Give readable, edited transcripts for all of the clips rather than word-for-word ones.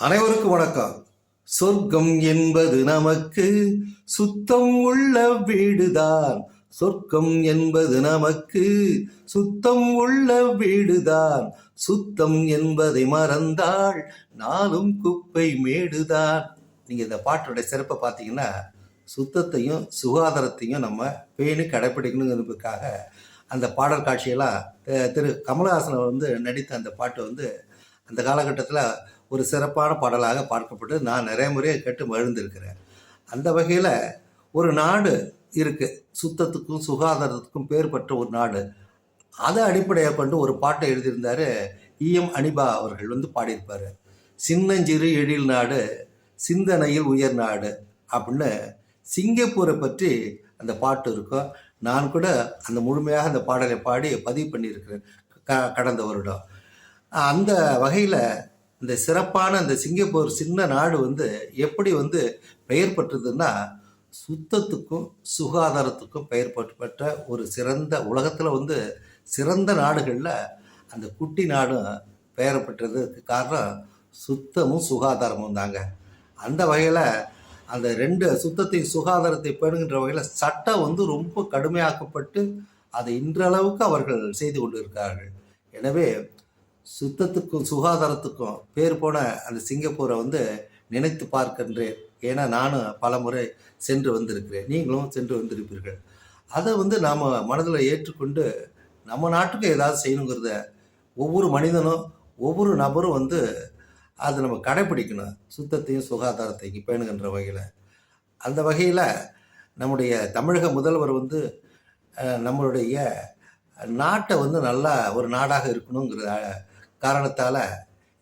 அனைவருக்கும் வணக்கம். சொர்க்கம் என்பது நமக்கு சுத்தம் உள்ள வீடுதான். சொர்க்கம் என்பது நமக்கு சுத்தம் உள்ள வீடுதான். சுத்தம் என்பதை மறந்தால் நாளும் குப்பை மேடுதான். நீங்கள் இந்த பாட்டோட சிறப்பை பார்த்தீங்கன்னா, சுத்தத்தையும் சுகாதாரத்தையும் நம்ம பேணி கடைப்பிடிக்கணுங்கிறதுக்காக அந்த பாடல் காட்சியெல்லாம் திரு கமலஹாசன் நடித்த அந்த பாட்டு அந்த காலகட்டத்தில் ஒரு சிறப்பான பாடலாக பார்க்கப்பட்டு நான் நிறைய முறையை கேட்டு மகிழ்ந்திருக்கிறேன். அந்த வகையில் ஒரு நாடு இருக்குது, சுத்தத்துக்கும் சுகாதாரத்துக்கும் பேர் பெற்ற ஒரு நாடு. அதை அடிப்படையாக கொண்டு ஒரு பாட்டை எழுதியிருந்தார் இஎம் அனிபா அவர்கள் பாடியிருப்பார். சின்னஞ்சிறு எழில் நாடு சிந்தனையில் உயர் நாடு அப்படின்னு சிங்கப்பூரை பற்றி அந்த பாட்டு இருக்கும். நான் கூட அந்த முழுமையாக அந்த பாடலை பாடி பதிவு பண்ணியிருக்கிறேன் கடந்த வருடம். அந்த வகையில் இந்த சிறப்பான அந்த சிங்கப்பூர் சின்ன நாடு எப்படி பெயர் பெற்றதுன்னா, சுத்தத்துக்கும் சுகாதாரத்துக்கும் பெயர் பெற்ற ஒரு சிறந்த உலகத்தில் சிறந்த நாடுகளில் அந்த குட்டி நாடும் பெயர் பெற்றதுக்கு காரணம் சுத்தமும் சுகாதாரமும் தாங்க. அந்த வகையில் அந்த ரெண்டு சுத்தத்தையும் சுகாதாரத்தை பேணுகின்ற வகையில் சட்டம் ரொம்ப கடுமையாக்கப்பட்டு அதை இன்றளவுக்கு அவர்கள் செய்து கொண்டு இருக்கிறார்கள். எனவே சுத்தத்துக்கும் சுகாதாரத்துக்கும் பேர் போன அந்த சிங்கப்பூரை நினைத்து பார்க்கின்றேன். ஏன்னா நானும் பல முறை சென்று வந்திருக்கிறேன், நீங்களும் சென்று வந்திருப்பீர்கள். அதை நாம் மனதில் ஏற்றுக்கொண்டு நம்ம நாட்டுக்கு ஏதாவது செய்யணுங்கிறத ஒவ்வொரு மனிதனும் ஒவ்வொரு நபரும் அதை நம்ம கடைப்பிடிக்கணும். சுத்தத்தையும் சுகாதாரத்தையும் பேணுகின்ற வகையில் அந்த வகையில் நம்முடைய தமிழக முதல்வர் நம்மளுடைய நாட்டை நல்லா ஒரு நாடாக இருக்கணுங்கிற காரணத்தால்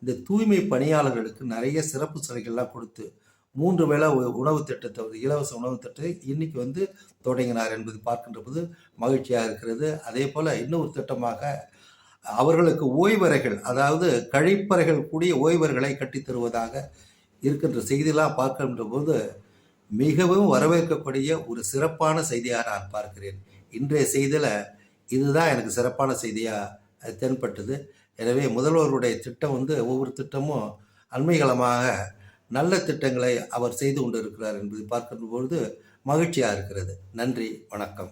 இந்த தூய்மை பணியாளர்களுக்கு நிறைய சிறப்பு சலுகைகள்லாம் கொடுத்து 3 வேளை உணவு திட்டத்தை இலவச உணவு திட்டத்தை இன்னைக்கு தொடங்கினார் என்பது பார்க்கின்ற போது மகிழ்ச்சியாக இருக்கிறது. அதே போல் இன்னொரு திட்டமாக அவர்களுக்கு ஓய்வறைகள், அதாவது கழிப்பறைகள் கூடிய ஓய்வறைகளை கட்டித்தருவதாக இருக்கின்ற செய்தியெல்லாம் பார்க்கின்ற போது மிகவும் வரவேற்கக்கூடிய ஒரு சிறப்பான செய்தியாக நான் பார்க்கிறேன். இன்றைய செய்தியில் இதுதான் எனக்கு சிறப்பான செய்தியாக தென்பட்டது. எனவே முதல்வருடைய திட்டம் ஒவ்வொரு திட்டமும் அண்மைகாலமாக நல்ல திட்டங்களை அவர் செய்து கொண்டு இருக்கிறார் என்பதை பார்க்கின்ற பொழுது மகிழ்ச்சியாக இருக்கிறது. நன்றி, வணக்கம்.